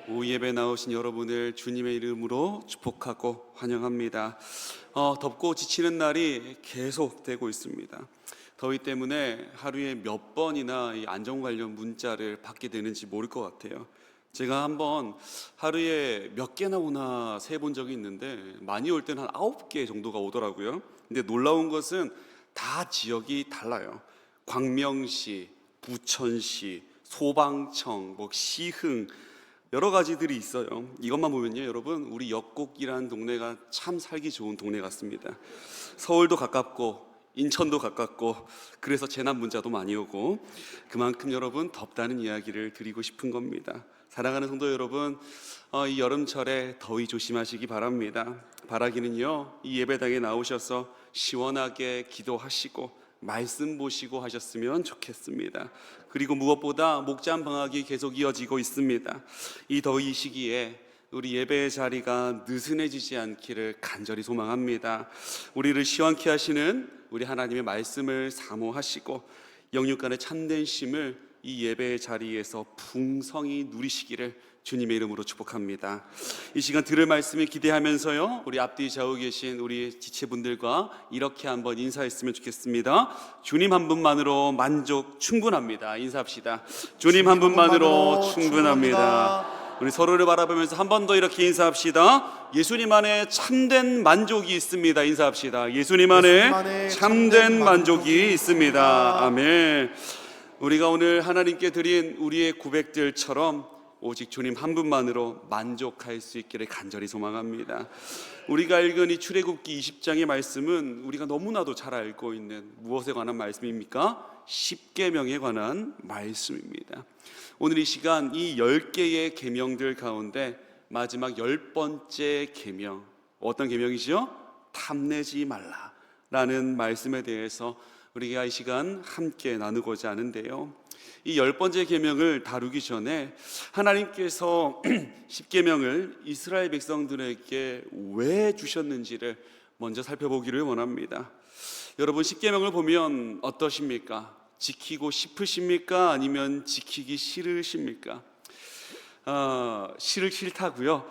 오후 예배 나오신 여러분을 주님의 이름으로 축복하고 환영합니다. 덥고 지치는 날이 계속되고 있습니다. 더위 때문에 하루에 몇 번이나 이 안전 관련 문자를 받게 되는지 모를 것 같아요. 제가 한번 하루에 몇 개나 오나 세본 적이 있는데 많이 올 때는 한 9개 정도가 오더라고요. 근데 놀라운 것은 다 지역이 달라요. 광명시, 부천시, 소방청, 시흥 여러 가지들이 있어요. 이것만 보면요, 여러분, 우리 역곡이라는 동네가 참 살기 좋은 동네 같습니다. 서울도 가깝고 인천도 가깝고 그래서 재난 문자도 많이 오고 그만큼 여러분 덥다는 이야기를 드리고 싶은 겁니다. 사랑하는 성도 여러분, 이 여름철에 더위 조심하시기 바랍니다. 바라기는요, 이 예배당에 나오셔서 시원하게 기도하시고 말씀 보시고 하셨으면 좋겠습니다. 그리고 무엇보다 목잠 방학이 계속 이어지고 있습니다. 이 더위 시기에 우리 예배의 자리가 느슨해지지 않기를 간절히 소망합니다. 우리를 시원케 하시는 우리 하나님의 말씀을 사모하시고 영육간의 참된 심을 이 예배의 자리에서 풍성히 누리시기를 주님의 이름으로 축복합니다. 이 시간 들을 말씀을 기대하면서요, 우리 앞뒤 좌우 계신 우리 지체분들과 이렇게 한번 인사했으면 좋겠습니다. 주님 한 분만으로 만족 충분합니다. 인사합시다. 주님 한 분만으로 충분합니다. 우리 서로를 바라보면서 한 번 더 이렇게 인사합시다. 예수님 안에 참된 만족이 있습니다. 인사합시다. 예수님 안에 참된 만족이 있습니다. 아멘. 우리가 오늘 하나님께 드린 우리의 고백들처럼 오직 주님 한 분만으로 만족할 수 있기를 간절히 소망합니다. 우리가 읽은 이 출애굽기 20장의 말씀은 우리가 너무나도 잘 알고 있는 무엇에 관한 말씀입니까? 십계명에 관한 말씀입니다. 오늘 이 시간 이 10개의 계명들 가운데 마지막 10번째 계명, 어떤 계명이죠? 탐내지 말라라는 말씀에 대해서 우리가 이 시간 함께 나누고자 하는데요, 이 10번째 계명을 다루기 전에 하나님께서 십계명을 이스라엘 백성들에게 왜 주셨는지를 먼저 살펴보기를 원합니다. 여러분, 십계명을 보면 어떠십니까? 지키고 싶으십니까? 아니면 지키기 싫으십니까? 싫다고요?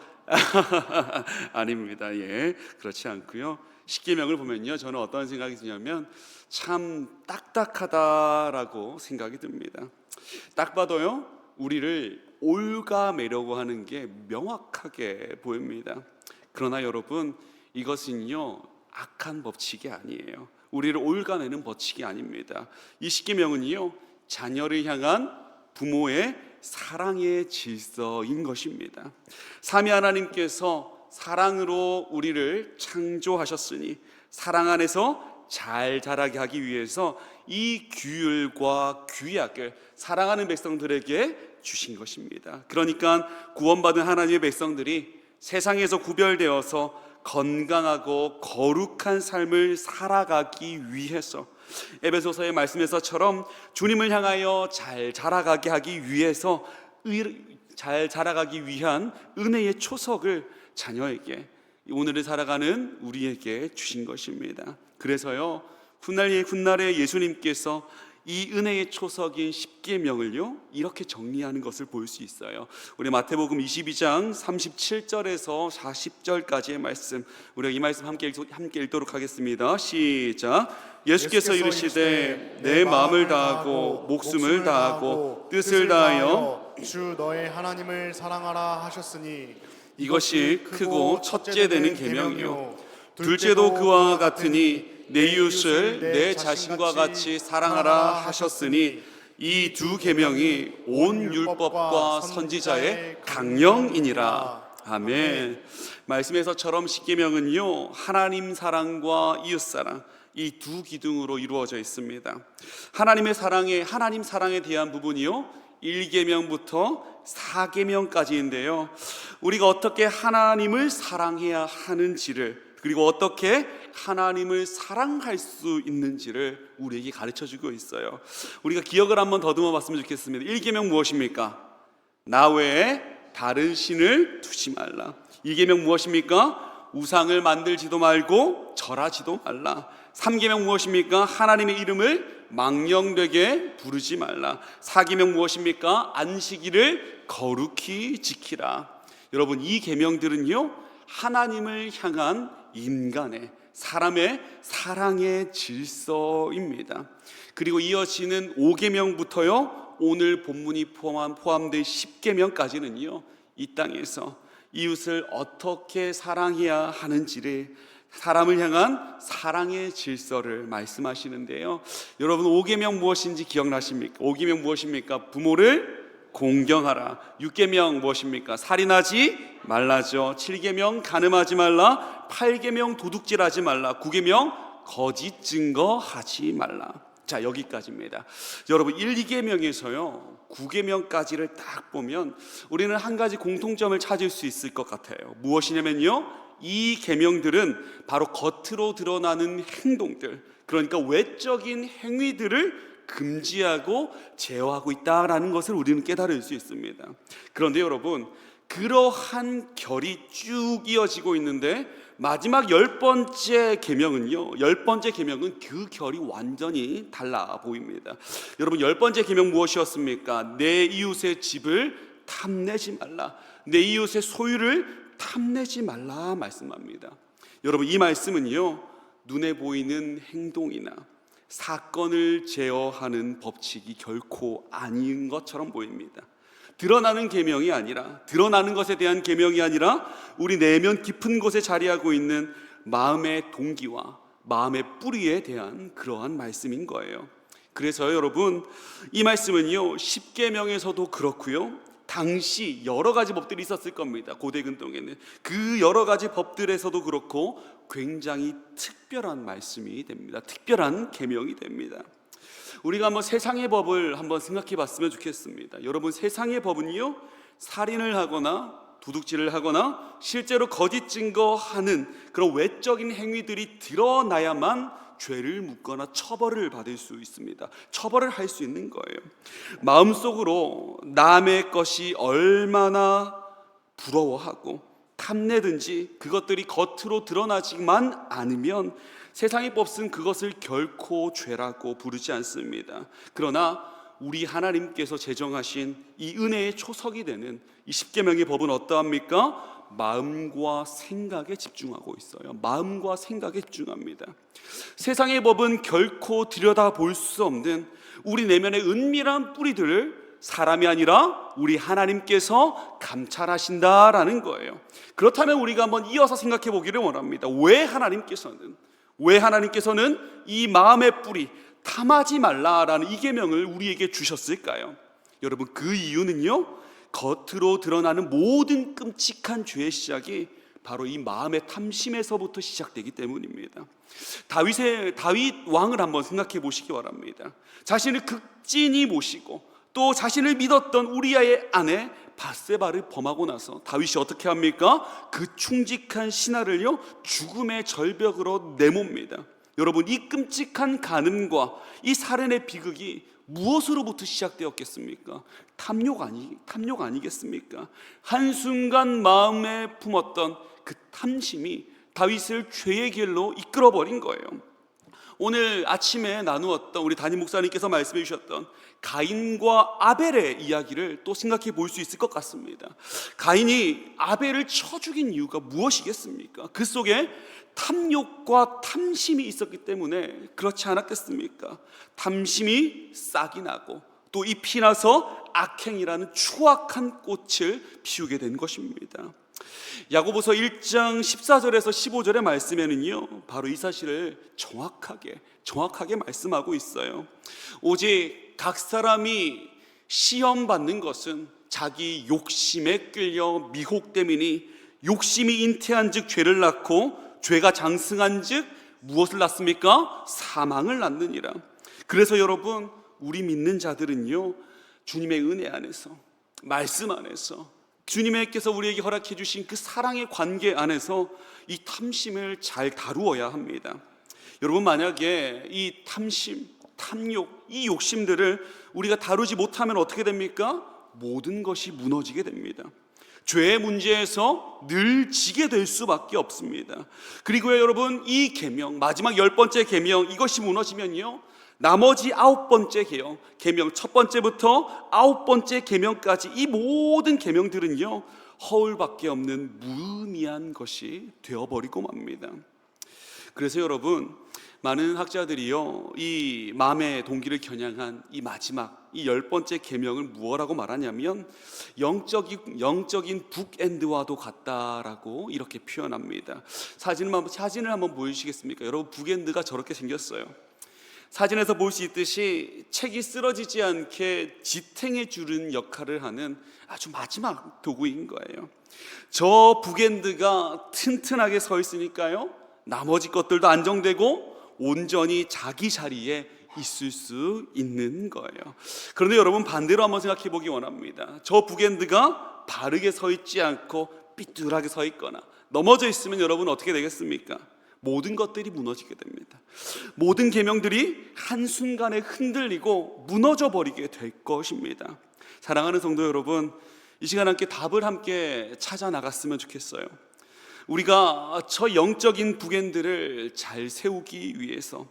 아닙니다. 예, 그렇지 않고요. 십계명을 보면요, 저는 어떤 생각이 드냐면 참 딱딱하다라고 생각이 듭니다. 딱 봐도요, 우리를 올가매려고 하는 게 명확하게 보입니다. 그러나 여러분, 이것은요 악한 법칙이 아니에요. 우리를 올가매는 법칙이 아닙니다. 이 십계명은요 자녀를 향한 부모의 사랑의 질서인 것입니다. 삼위 하나님께서 사랑으로 우리를 창조하셨으니 사랑 안에서 잘 자라게 하기 위해서 이 규율과 규약을 사랑하는 백성들에게 주신 것입니다. 그러니까 구원받은 하나님의 백성들이 세상에서 구별되어서 건강하고 거룩한 삶을 살아가기 위해서 에베소서의 말씀에서처럼 주님을 향하여 잘 자라가게 하기 위해서 잘 자라가기 위한 은혜의 초석을 자녀에게, 오늘을 살아가는 우리에게 주신 것입니다. 그래서요, 훗날에 예수님께서 이 은혜의 초석인 십계명을요 이렇게 정리하는 것을 볼 수 있어요. 우리 마태복음 22장 37절에서 40절까지의 말씀, 우리가 이 말씀 함께 읽도록 하겠습니다. 시작. 예수께서 이르시되 내 마음을 다하고 목숨을 다하고 뜻을 다하여 주 너의 하나님을 사랑하라 하셨으니 이것이 크고 첫째 되는 계명이요 둘째도 그와 같으니 내 이웃을 내 자신과 같이 사랑하라 하셨으니 이 두 계명이 온 율법과 선지자의 강령이니라. 아멘. 말씀에서처럼 십계명은요 하나님 사랑과 이웃 사랑, 이 두 기둥으로 이루어져 있습니다. 하나님 사랑에 대한 부분이요 1계명부터 4계명까지인데요, 우리가 어떻게 하나님을 사랑해야 하는지를, 그리고 어떻게 하나님을 사랑할 수 있는지를 우리에게 가르쳐주고 있어요. 우리가 기억을 한번 더듬어 봤으면 좋겠습니다. 1계명 무엇입니까? 나 외에 다른 신을 두지 말라. 2계명 무엇입니까? 우상을 만들지도 말고 절하지도 말라. 3계명 무엇입니까? 하나님의 이름을 망령되게 부르지 말라. 사계명 무엇입니까? 안식일을 거룩히 지키라. 여러분, 이 계명들은요, 하나님을 향한 인간의, 사람의 사랑의 질서입니다. 그리고 이어지는 5계명부터요, 오늘 본문이 포함된 10계명까지는요, 이 땅에서 이웃을 어떻게 사랑해야 하는지를, 사람을 향한 사랑의 질서를 말씀하시는데요. 여러분, 5계명 무엇인지 기억나십니까? 5계명 무엇입니까? 부모를 공경하라. 6계명 무엇입니까? 살인하지 말라죠. 7계명 간음하지 말라. 8계명 도둑질하지 말라. 9계명 거짓 증거하지 말라. 자, 여기까지입니다. 여러분, 1, 2계명에서요 9계명까지를 딱 보면 우리는 한 가지 공통점을 찾을 수 있을 것 같아요. 무엇이냐면요, 이 계명들은 바로 겉으로 드러나는 행동들, 그러니까 외적인 행위들을 금지하고 제어하고 있다라는 것을 우리는 깨달을 수 있습니다. 그런데 여러분, 그러한 결이 쭉 이어지고 있는데 마지막 10번째 계명은요, 10번째 계명은 그 결이 완전히 달라 보입니다. 여러분, 10번째 계명 무엇이었습니까? 내 이웃의 집을 탐내지 말라. 내 이웃의 소유를 탐내지 말라 말씀합니다. 여러분, 이 말씀은요, 눈에 보이는 행동이나 사건을 제어하는 법칙이 결코 아닌 것처럼 보입니다. 드러나는 계명이 아니라, 드러나는 것에 대한 계명이 아니라 우리 내면 깊은 곳에 자리하고 있는 마음의 동기와 마음의 뿌리에 대한 그러한 말씀인 거예요. 그래서 여러분, 이 말씀은요 10계명에서도 그렇고요, 당시 여러 가지 법들이 있었을 겁니다. 고대 근동에는 그 여러 가지 법들에서도 그렇고 굉장히 특별한 말씀이 됩니다. 특별한 계명이 됩니다. 우리가 한번 세상의 법을 한번 생각해 봤으면 좋겠습니다. 여러분, 세상의 법은요, 살인을 하거나 도둑질을 하거나 실제로 거짓 증거하는 그런 외적인 행위들이 드러나야만 죄를 묻거나 처벌을 받을 수 있습니다. 처벌을 할 수 있는 거예요. 마음속으로 남의 것이 얼마나 부러워하고 탐내든지 그것들이 겉으로 드러나지만 않으면 세상의 법은 그것을 결코 죄라고 부르지 않습니다. 그러나 우리 하나님께서 제정하신 이 은혜의 초석이 되는 이 10계명의 법은 어떠합니까? 마음과 생각에 집중하고 있어요. 마음과 생각에 집중합니다. 세상의 법은 결코 들여다볼 수 없는 우리 내면의 은밀한 뿌리들을 사람이 아니라 우리 하나님께서 감찰하신다라는 거예요. 그렇다면 우리가 한번 이어서 생각해 보기를 원합니다. 왜 하나님께서는 이 마음의 뿌리, 탐하지 말라라는 이 계명을 우리에게 주셨을까요? 여러분, 그 이유는요, 겉으로 드러나는 모든 끔찍한 죄의 시작이 바로 이 마음의 탐심에서부터 시작되기 때문입니다. 다윗 왕을 한번 생각해 보시기 바랍니다. 자신을 극진히 모시고 또 자신을 믿었던 우리아의 아내 밧세바를 범하고 나서 다윗이 어떻게 합니까? 그 충직한 신하를요 죽음의 절벽으로 내몹니다. 여러분, 이 끔찍한 간음과 이 살인의 비극이 무엇으로부터 시작되었겠습니까? 탐욕 아니겠습니까? 한순간 마음에 품었던 그 탐심이 다윗을 죄의 길로 이끌어버린 거예요. 오늘 아침에 나누었던 우리 담임 목사님께서 말씀해 주셨던 가인과 아벨의 이야기를 또 생각해 볼 수 있을 것 같습니다. 가인이 아벨을 쳐 죽인 이유가 무엇이겠습니까? 그 속에 탐욕과 탐심이 있었기 때문에 그렇지 않았겠습니까? 탐심이 싹이 나고 또 잎이 나서 악행이라는 추악한 꽃을 피우게 된 것입니다. 야고보서 1장 14절에서 15절의 말씀에는요 바로 이 사실을 정확하게 말씀하고 있어요. 오직 각 사람이 시험 받는 것은 자기 욕심에 끌려 미혹됨이니 욕심이 잉태한 즉 죄를 낳고 죄가 장승한 즉 무엇을 낳습니까? 사망을 낳느니라. 그래서 여러분, 우리 믿는 자들은요 주님의 은혜 안에서, 말씀 안에서, 주님께서 우리에게 허락해 주신 그 사랑의 관계 안에서 이 탐심을 잘 다루어야 합니다. 여러분, 만약에 이 탐심, 탐욕, 이 욕심들을 우리가 다루지 못하면 어떻게 됩니까? 모든 것이 무너지게 됩니다. 죄의 문제에서 늘 지게 될 수밖에 없습니다. 그리고 여러분, 이 계명, 마지막 10번째 계명, 이것이 무너지면요 나머지 9번째 계명, 첫 번째부터 9번째 계명까지 이 모든 계명들은요, 허울밖에 없는 무의미한 것이 되어버리고 맙니다. 그래서 여러분, 많은 학자들이요, 이 마음의 동기를 겨냥한 이 마지막 이 10번째 계명을 무엇라고 말하냐면 영적인 북엔드와도 같다라고 이렇게 표현합니다. 사진을 한번 보여주시겠습니까? 여러분, 북엔드가 저렇게 생겼어요. 사진에서 볼 수 있듯이 책이 쓰러지지 않게 지탱해 주는 역할을 하는 아주 마지막 도구인 거예요. 저 북엔드가 튼튼하게 서 있으니까요, 나머지 것들도 안정되고 온전히 자기 자리에 있을 수 있는 거예요. 그런데 여러분, 반대로 한번 생각해 보기 원합니다. 저 북엔드가 바르게 서 있지 않고 삐뚤하게 서 있거나 넘어져 있으면 여러분 어떻게 되겠습니까? 모든 것들이 무너지게 됩니다. 모든 계명들이 한순간에 흔들리고 무너져 버리게 될 것입니다. 사랑하는 성도 여러분, 이 시간 함께 답을 찾아 나갔으면 좋겠어요. 우리가 저 영적인 북엔드를 잘 세우기 위해서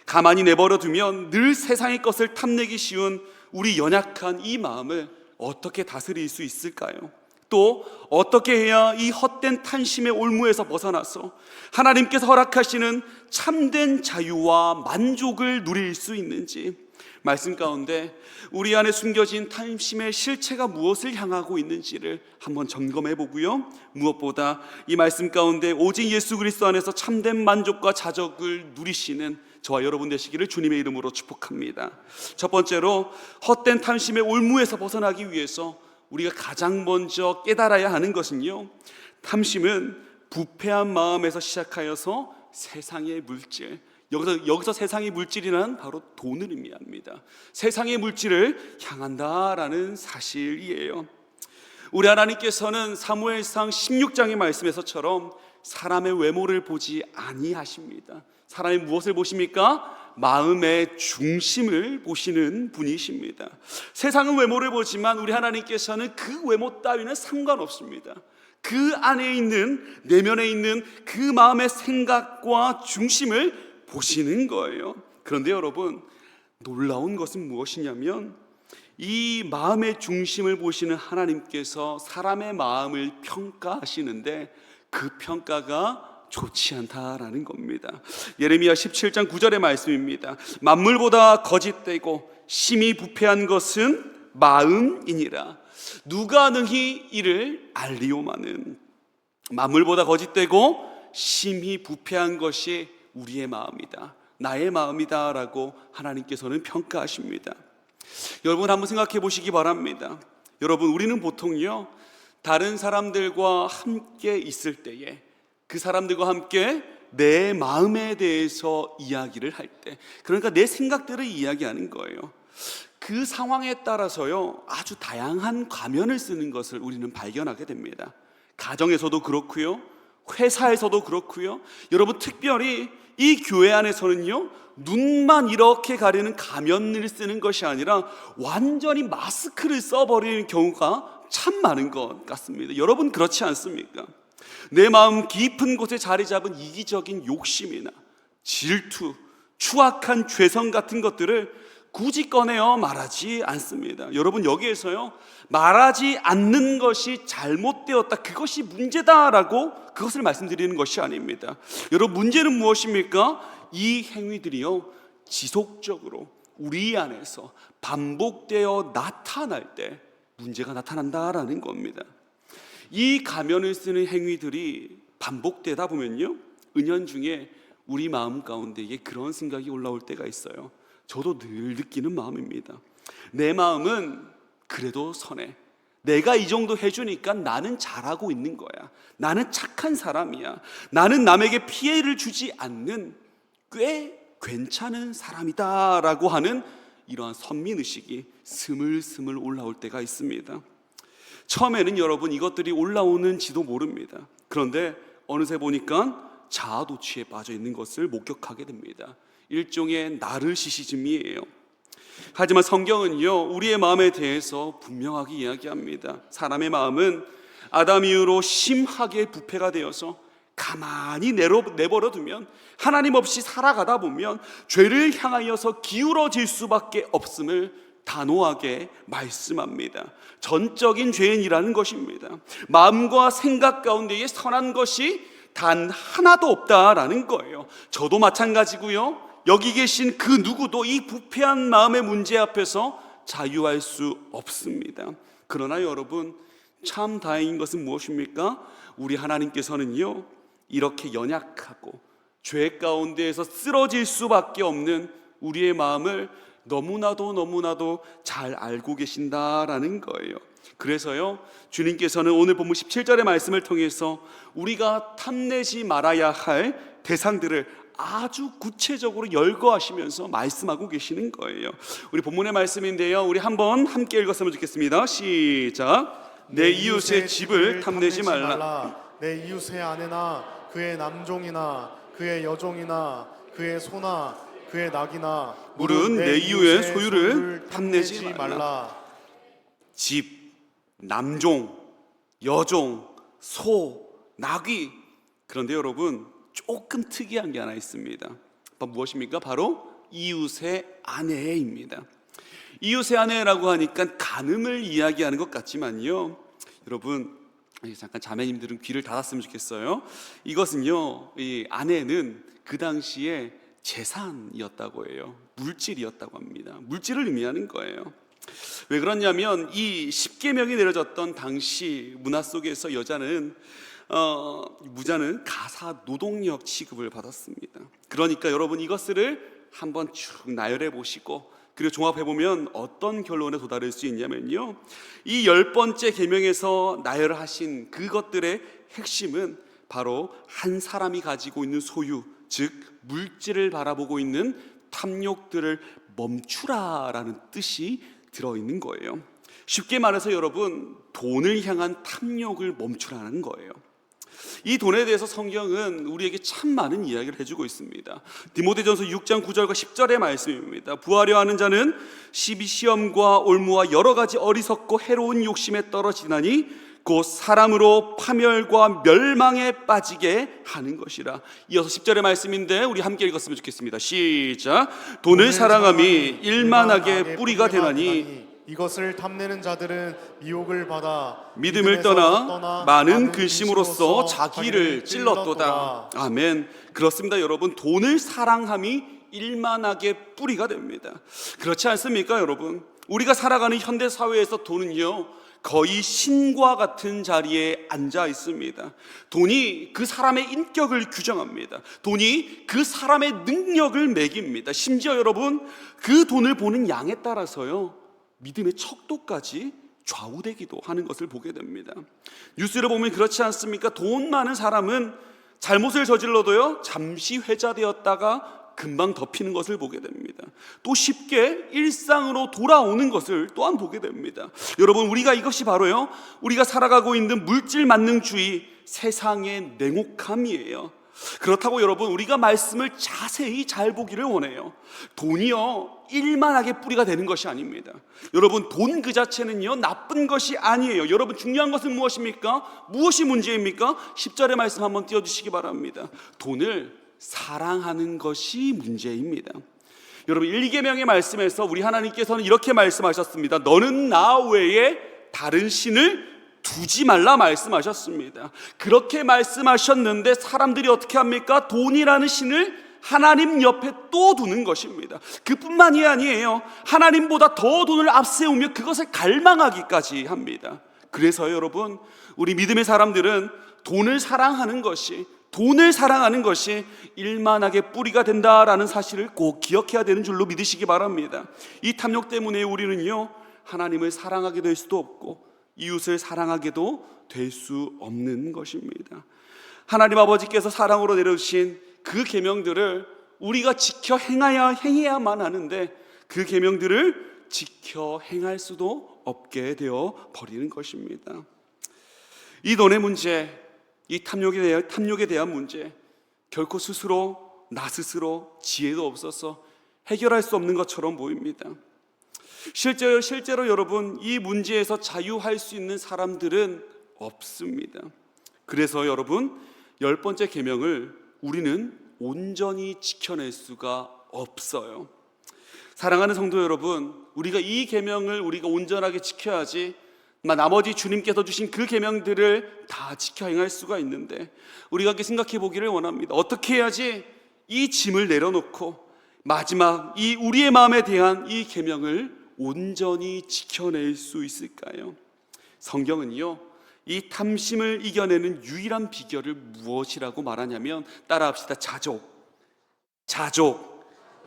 가만히 내버려 두면 늘 세상의 것을 탐내기 쉬운 우리 연약한 이 마음을 어떻게 다스릴 수 있을까요? 또 어떻게 해야 이 헛된 탐심의 올무에서 벗어나서 하나님께서 허락하시는 참된 자유와 만족을 누릴 수 있는지, 말씀 가운데 우리 안에 숨겨진 탐심의 실체가 무엇을 향하고 있는지를 한번 점검해 보고요, 무엇보다 이 말씀 가운데 오직 예수 그리스도 안에서 참된 만족과 자족을 누리시는 저와 여러분 되시기를 주님의 이름으로 축복합니다. 첫 번째로, 헛된 탐심의 올무에서 벗어나기 위해서 우리가 가장 먼저 깨달아야 하는 것은요, 탐심은 부패한 마음에서 시작하여서 세상의 물질, 여기서 세상의 물질이란 바로 돈을 의미합니다. 세상의 물질을 향한다라는 사실이에요. 우리 하나님께서는 사무엘상 16장의 말씀에서처럼 사람의 외모를 보지 아니하십니다. 사람이 무엇을 보십니까? 마음의 중심을 보시는 분이십니다. 세상은 외모를 보지만 우리 하나님께서는 그 외모 따위는 상관없습니다. 그 안에 있는, 내면에 있는 그 마음의 생각과 중심을 보시는 거예요. 그런데 여러분, 놀라운 것은 무엇이냐면 이 마음의 중심을 보시는 하나님께서 사람의 마음을 평가하시는데 그 평가가 좋지 않다라는 겁니다. 예레미야 17장 9절의 말씀입니다. 만물보다 거짓되고 심히 부패한 것은 마음이니라. 누가 능히 이를 알리오마는. 만물보다 거짓되고 심히 부패한 것이 우리의 마음이다, 나의 마음이다 라고 하나님께서는 평가하십니다. 여러분, 한번 생각해 보시기 바랍니다. 여러분, 우리는 보통요, 다른 사람들과 함께 있을 때에 그 사람들과 함께 내 마음에 대해서 이야기를 할 때, 그러니까 내 생각들을 이야기하는 거예요. 그 상황에 따라서요, 아주 다양한 가면을 쓰는 것을 우리는 발견하게 됩니다. 가정에서도 그렇고요, 회사에서도 그렇고요. 여러분, 특별히 이 교회 안에서는요, 눈만 이렇게 가리는 가면을 쓰는 것이 아니라 완전히 마스크를 써버리는 경우가 참 많은 것 같습니다. 여러분, 그렇지 않습니까? 내 마음 깊은 곳에 자리 잡은 이기적인 욕심이나 질투, 추악한 죄성 같은 것들을 굳이 꺼내어 말하지 않습니다. 여러분, 여기에서요, 말하지 않는 것이 잘못되었다, 그것이 문제다라고 그것을 말씀드리는 것이 아닙니다. 여러분, 문제는 무엇입니까? 이 행위들이요, 지속적으로 우리 안에서 반복되어 나타날 때 문제가 나타난다라는 겁니다. 이 가면을 쓰는 행위들이 반복되다 보면요, 은연중에 우리 마음 가운데에 그런 생각이 올라올 때가 있어요. 저도 늘 느끼는 마음입니다. 내 마음은 그래도 선해. 내가 이 정도 해주니까 나는 잘하고 있는 거야. 나는 착한 사람이야. 나는 남에게 피해를 주지 않는 꽤 괜찮은 사람이다 라고 하는 이러한 선민의식이 스물스물 올라올 때가 있습니다. 처음에는 여러분, 이것들이 올라오는지도 모릅니다. 그런데 어느새 보니까 자아도취에 빠져 있는 것을 목격하게 됩니다. 일종의 나르시시즘이에요. 하지만 성경은요, 우리의 마음에 대해서 분명하게 이야기합니다. 사람의 마음은 아담 이후로 심하게 부패가 되어서 가만히 내버려 두면, 하나님 없이 살아가다 보면 죄를 향하여서 기울어질 수밖에 없음을 단호하게 말씀합니다. 전적인 죄인이라는 것입니다. 마음과 생각 가운데에 선한 것이 단 하나도 없다라는 거예요. 저도 마찬가지고요. 여기 계신 그 누구도 이 부패한 마음의 문제 앞에서 자유할 수 없습니다. 그러나 여러분, 참 다행인 것은 무엇입니까? 우리 하나님께서는요, 이렇게 연약하고 죄 가운데에서 쓰러질 수밖에 없는 우리의 마음을 너무나도 잘 알고 계신다라는 거예요. 그래서요, 주님께서는 오늘 본문 17절의 말씀을 통해서 우리가 탐내지 말아야 할 대상들을 아주 구체적으로 열거하시면서 말씀하고 계시는 거예요. 우리 본문의 말씀인데요, 우리 한번 함께 읽었으면 좋겠습니다. 시작. 내 이웃의 집을 탐내지 말라. 내 이웃의 아내나 그의 남종이나 그의 여종이나 그의 소나 그의 낙이나 물은 내 이웃의 소유를 탐내지 말라. 집, 남종, 여종, 소, 나귀. 그런데 여러분, 조금 특이한 게 하나 있습니다. 무엇입니까? 바로 이웃의 아내입니다. 이웃의 아내라고 하니까 간음을 이야기하는 것 같지만요, 여러분, 잠깐 자매님들은 귀를 닫았으면 좋겠어요. 이것은요, 이 아내는 그 당시에 재산이었다고 해요. 물질이었다고 합니다. 물질을 의미하는 거예요. 왜 그러냐면 이 십계명이 내려졌던 당시 문화 속에서 무자는 가사 노동력 취급을 받았습니다. 그러니까 여러분, 이것을 한번 쭉 나열해 보시고 그리고 종합해 보면 어떤 결론에 도달할 수 있냐면요, 이 10번째 계명에서 나열하신 그것들의 핵심은 바로 한 사람이 가지고 있는 소유, 즉 물질을 바라보고 있는 탐욕들을 멈추라라는 뜻이 들어있는 거예요. 쉽게 말해서 여러분, 돈을 향한 탐욕을 멈추라는 거예요. 이 돈에 대해서 성경은 우리에게 참 많은 이야기를 해주고 있습니다. 디모데전서 6장 9절과 10절의 말씀입니다. 부하려 하는 자는 시비시험과 올무와 여러 가지 어리석고 해로운 욕심에 떨어지나니 곧 사람으로 파멸과 멸망에 빠지게 하는 것이라. 이어서 10절의 말씀인데 우리 함께 읽었으면 좋겠습니다. 시작. 돈을 사랑함이 일만하게 뿌리가 되나니 이것을 탐내는 자들은 미혹을 받아 믿음을 떠나 많은 근심으로써 자기를 찔렀도다. 아멘. 그렇습니다. 여러분, 돈을 사랑함이 일만하게 뿌리가 됩니다. 그렇지 않습니까? 여러분, 우리가 살아가는 현대 사회에서 돈은요, 거의 신과 같은 자리에 앉아 있습니다. 돈이 그 사람의 인격을 규정합니다. 돈이 그 사람의 능력을 매깁니다. 심지어 여러분, 그 돈을 보는 양에 따라서요, 믿음의 척도까지 좌우되기도 하는 것을 보게 됩니다. 뉴스를 보면 그렇지 않습니까? 돈 많은 사람은 잘못을 저질러도요, 잠시 회자되었다가 금방 덮이는 것을 보게 됩니다. 또 쉽게 일상으로 돌아오는 것을 또한 보게 됩니다. 여러분, 우리가 이것이 바로요, 우리가 살아가고 있는 물질 만능주의, 세상의 냉혹함이에요. 그렇다고 여러분, 우리가 말씀을 자세히 잘 보기를 원해요. 돈이요, 일만하게 뿌리가 되는 것이 아닙니다. 여러분, 돈 그 자체는요, 나쁜 것이 아니에요. 여러분, 중요한 것은 무엇입니까? 무엇이 문제입니까? 10절의 말씀 한번 띄워주시기 바랍니다. 돈을 사랑하는 것이 문제입니다. 여러분, 1계명의 말씀에서 우리 하나님께서는 이렇게 말씀하셨습니다. 너는 나 외에 다른 신을 두지 말라 말씀하셨습니다. 그렇게 말씀하셨는데 사람들이 어떻게 합니까? 돈이라는 신을 하나님 옆에 또 두는 것입니다. 그뿐만이 아니에요. 하나님보다 더 돈을 앞세우며 그것을 갈망하기까지 합니다. 그래서 여러분, 우리 믿음의 사람들은 돈을 사랑하는 것이 일만하게 뿌리가 된다라는 사실을 꼭 기억해야 되는 줄로 믿으시기 바랍니다. 이 탐욕 때문에 우리는요, 하나님을 사랑하게 될 수도 없고 이웃을 사랑하게도 될 수 없는 것입니다. 하나님 아버지께서 사랑으로 내려주신 그 계명들을 우리가 지켜 행해야만 하는데 그 계명들을 지켜 행할 수도 없게 되어 버리는 것입니다. 이 돈의 문제, 이 탐욕에 대한 문제, 결코 나 스스로 지혜도 없어서 해결할 수 없는 것처럼 보입니다. 실제로 여러분, 이 문제에서 자유할 수 있는 사람들은 없습니다. 그래서 여러분, 10번째 계명을 우리는 온전히 지켜낼 수가 없어요. 사랑하는 성도 여러분, 우리가 이 계명을 우리가 온전하게 지켜야지 나머지 주님께서 주신 그 계명들을 다 지켜 행할 수가 있는데, 우리가 이렇게 생각해 보기를 원합니다. 어떻게 해야지 이 짐을 내려놓고 마지막 이 우리의 마음에 대한 이 계명을 온전히 지켜낼 수 있을까요? 성경은요, 이 탐심을 이겨내는 유일한 비결을 무엇이라고 말하냐면, 따라합시다.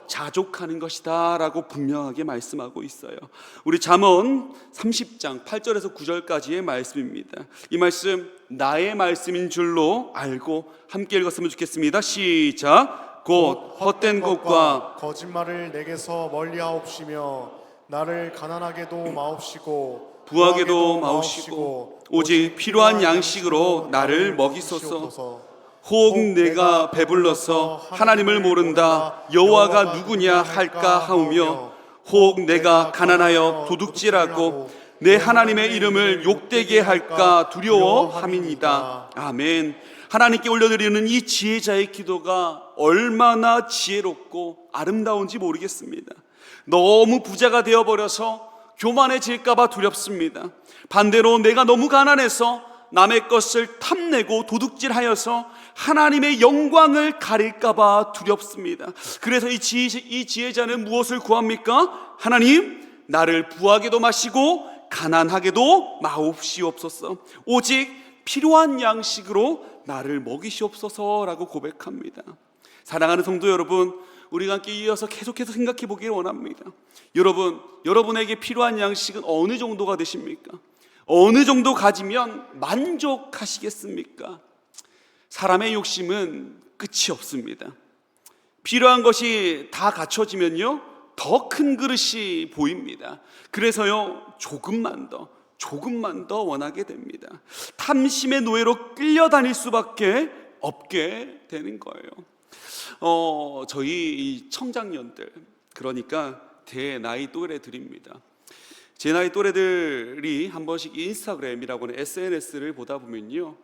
자족하는 것이다 라고 분명하게 말씀하고 있어요. 우리 잠언 30장 8절에서 9절까지의 말씀입니다. 이 말씀 나의 말씀인 줄로 알고 함께 읽었으면 좋겠습니다. 시작. 곧 헛된 것과 거짓말을 내게서 멀리하옵시며 나를 가난하게도 마옵시고 부하게도 마옵시고 오직 필요한 양식으로 나를 먹이소서. 혹 내가 배불러서 하나님을 모른다 여호와가 누구냐 할까 하오며, 혹 내가 가난하여 도둑질하고 내 하나님의 이름을 욕되게 할까 두려워함이니이다. 아멘. 하나님께 올려드리는 이 지혜자의 기도가 얼마나 지혜롭고 아름다운지 모르겠습니다. 너무 부자가 되어버려서 교만해질까 봐 두렵습니다. 반대로 내가 너무 가난해서 남의 것을 탐내고 도둑질하여서 하나님의 영광을 가릴까 봐 두렵습니다. 그래서 이 지혜자는 무엇을 구합니까? 하나님, 나를 부하게도 마시고 가난하게도 마옵시옵소서. 오직 필요한 양식으로 나를 먹이시옵소서라고 고백합니다. 사랑하는 성도 여러분, 우리가 함께 이어서 계속해서 생각해 보기를 원합니다. 여러분에게 필요한 양식은 어느 정도가 되십니까? 어느 정도 가지면 만족하시겠습니까? 사람의 욕심은 끝이 없습니다. 필요한 것이 다 갖춰지면요, 더 큰 그릇이 보입니다. 그래서요, 조금만 더 원하게 됩니다. 탐심의 노예로 끌려다닐 수밖에 없게 되는 거예요. 저희 이 청장년들, 그러니까 대나이 또래들입니다. 제 나이 또래들이 한 번씩 인스타그램이라고 하는 SNS를 보다 보면요,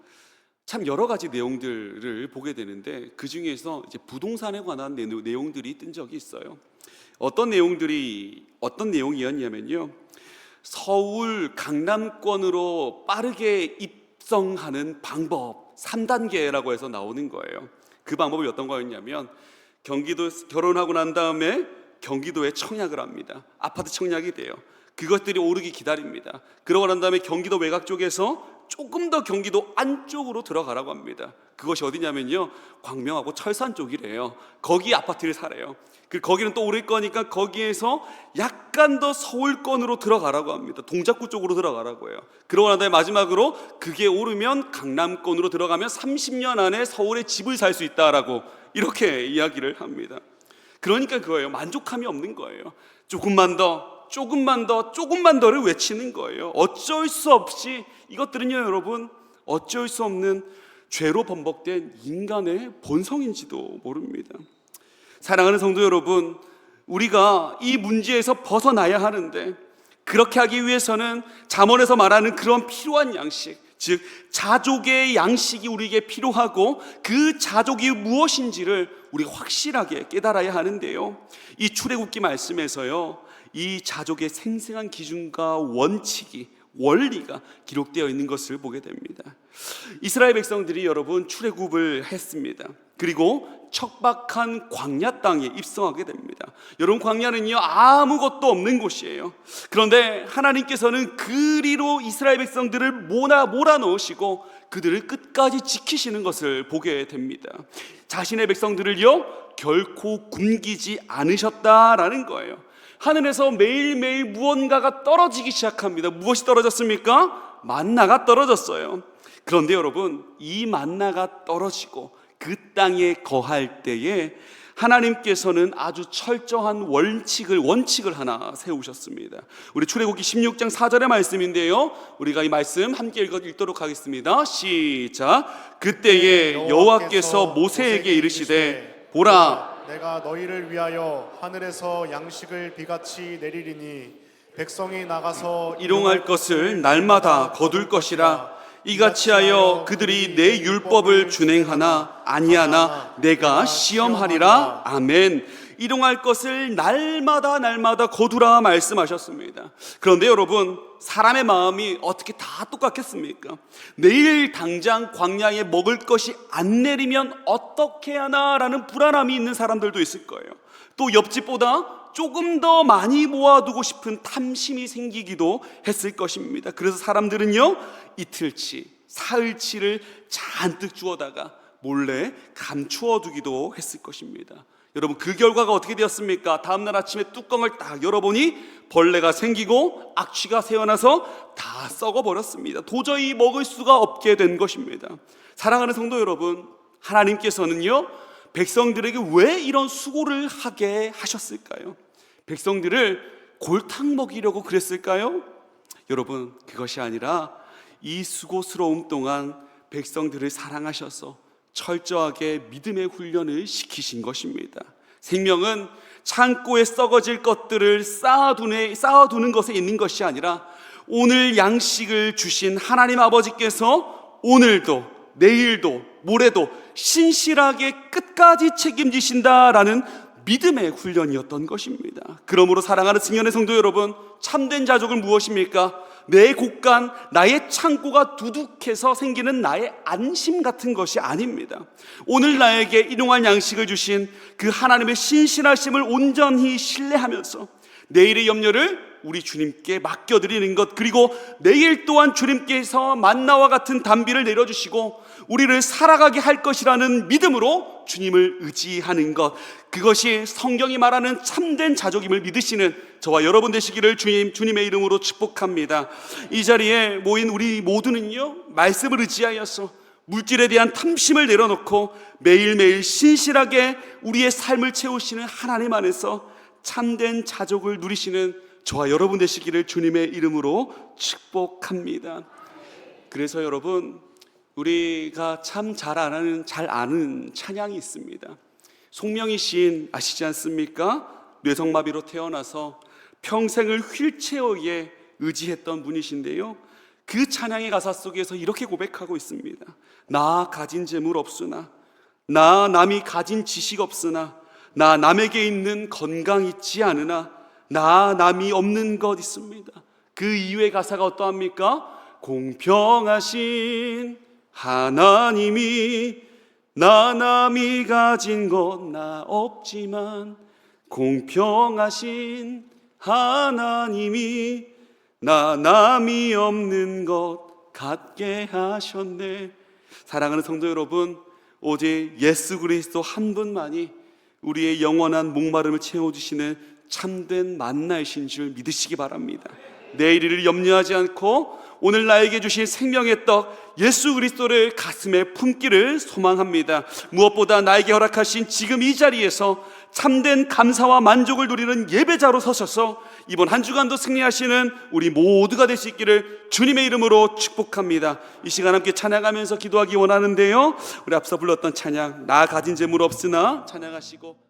참 여러 가지 내용들을 보게 되는데, 그 중에서 이제 부동산에 관한 내용들이 뜬 적이 있어요. 어떤 내용이었냐면요, 서울 강남권으로 빠르게 입성하는 방법 3단계라고 해서 나오는 거예요. 그 방법이 어떤 거였냐면, 결혼하고 난 다음에 경기도에 청약을 합니다. 아파트 청약이 돼요. 그것들이 오르기 기다립니다. 그러고 난 다음에 경기도 외곽 쪽에서 조금 더 경기도 안쪽으로 들어가라고 합니다. 그것이 어디냐면요, 광명하고 철산 쪽이래요. 거기 아파트를 사래요. 거기는 또 오를 거니까 거기에서 약간 더 서울권으로 들어가라고 합니다. 동작구 쪽으로 들어가라고 해요. 그러고 난 다음에 마지막으로 그게 오르면 강남권으로 들어가면 30년 안에 서울에 집을 살 수 있다라고 이렇게 이야기를 합니다. 그러니까 그거예요. 만족함이 없는 거예요. 조금만 더를 외치는 거예요. 어쩔 수 없이, 이것들은요 여러분, 어쩔 수 없는 죄로 번복된 인간의 본성인지도 모릅니다. 사랑하는 성도 여러분, 우리가 이 문제에서 벗어나야 하는데, 그렇게 하기 위해서는 잠언에서 말하는 그런 필요한 양식, 즉 자족의 양식이 우리에게 필요하고, 그 자족이 무엇인지를 우리가 확실하게 깨달아야 하는데요, 이 출애굽기 말씀에서요, 이 자족의 생생한 기준과 원리가 기록되어 있는 것을 보게 됩니다. 이스라엘 백성들이 여러분 출애굽을 했습니다. 그리고 척박한 광야 땅에 입성하게 됩니다. 여러분, 광야는요 아무것도 없는 곳이에요. 그런데 하나님께서는 그리로 이스라엘 백성들을 몰아넣으시고 그들을 끝까지 지키시는 것을 보게 됩니다. 자신의 백성들을요 결코 굶기지 않으셨다라는 거예요. 하늘에서 매일매일 무언가가 떨어지기 시작합니다. 무엇이 떨어졌습니까? 만나가 떨어졌어요. 그런데 여러분, 이 만나가 떨어지고 그 땅에 거할 때에 하나님께서는 아주 철저한 원칙을 하나 세우셨습니다. 우리 출애굽기 16장 4절의 말씀인데요, 우리가 이 말씀 함께 읽도록 하겠습니다. 시작. 그때에 여호와께서 모세에게 이르시되, 보라, 내가 너희를 위하여 하늘에서 양식을 비같이 내리리니 백성이 나가서 일용할 것을 날마다 거둘 것이라. 이같이 하여 그들이 내 율법을 준행하나 아니하나 내가 시험하리라. 아멘. 일용할 것을 날마다 거두라 말씀하셨습니다. 그런데 여러분, 사람의 마음이 어떻게 다 똑같겠습니까? 내일 당장 광야에 먹을 것이 안 내리면 어떻게 하나라는 불안함이 있는 사람들도 있을 거예요. 또 옆집보다 조금 더 많이 모아두고 싶은 탐심이 생기기도 했을 것입니다. 그래서 사람들은요, 이틀치, 사흘치를 잔뜩 주워다가 몰래 감추어 두기도 했을 것입니다. 여러분, 그 결과가 어떻게 되었습니까? 다음날 아침에 뚜껑을 딱 열어보니 벌레가 생기고 악취가 새어나서 다 썩어버렸습니다. 도저히 먹을 수가 없게 된 것입니다. 사랑하는 성도 여러분, 하나님께서는요, 백성들에게 왜 이런 수고를 하게 하셨을까요? 백성들을 골탕 먹이려고 그랬을까요? 여러분, 그것이 아니라 이 수고스러움 동안 백성들을 사랑하셔서 철저하게 믿음의 훈련을 시키신 것입니다. 생명은 창고에 썩어질 것들을 쌓아두는 것에 있는 것이 아니라 오늘 양식을 주신 하나님 아버지께서 오늘도 내일도 모레도 신실하게 끝까지 책임지신다라는 믿음의 훈련이었던 것입니다. 그러므로 사랑하는 승연의 성도 여러분, 참된 자족은 무엇입니까? 내 곳간, 나의 창고가 두둑해서 생기는 나의 안심 같은 것이 아닙니다. 오늘 나에게 일용할 양식을 주신 그 하나님의 신실하심을 온전히 신뢰하면서 내일의 염려를 우리 주님께 맡겨드리는 것, 그리고 내일 또한 주님께서 만나와 같은 단비를 내려주시고 우리를 살아가게 할 것이라는 믿음으로 주님을 의지하는 것, 그것이 성경이 말하는 참된 자족임을 믿으시는 저와 여러분 되시기를 주님의 이름으로 축복합니다. 이 자리에 모인 우리 모두는요, 말씀을 의지하여서 물질에 대한 탐심을 내려놓고 매일매일 신실하게 우리의 삶을 채우시는 하나님 안에서 참된 자족을 누리시는 저와 여러분 되시기를 주님의 이름으로 축복합니다. 그래서 여러분, 우리가 참 잘 아는 찬양이 있습니다. 송명희 시인 아시지 않습니까? 뇌성마비로 태어나서 평생을 휠체어에 의지했던 분이신데요, 그 찬양의 가사 속에서 이렇게 고백하고 있습니다. 나 가진 재물 없으나, 나 남이 가진 지식 없으나, 나 남에게 있는 건강 있지 않으나, 나 남이 없는 것 있습니다. 그 이후의 가사가 어떠합니까? 공평하신 하나님이 나 남이 가진 것 나 없지만, 공평하신 하나님이 나 남이 없는 것 갖게 하셨네. 사랑하는 성도 여러분, 오직 예수 그리스도 한 분만이 우리의 영원한 목마름을 채워주시는 참된 만나이신 줄 믿으시기 바랍니다. 내일을 염려하지 않고 오늘 나에게 주신 생명의 떡 예수 그리스도를 가슴에 품기를 소망합니다. 무엇보다 나에게 허락하신 지금 이 자리에서 참된 감사와 만족을 누리는 예배자로 서셔서 이번 한 주간도 승리하시는 우리 모두가 될 수 있기를 주님의 이름으로 축복합니다. 이 시간 함께 찬양하면서 기도하기 원하는데요, 우리 앞서 불렀던 찬양 나 가진 재물 없으나 찬양하시고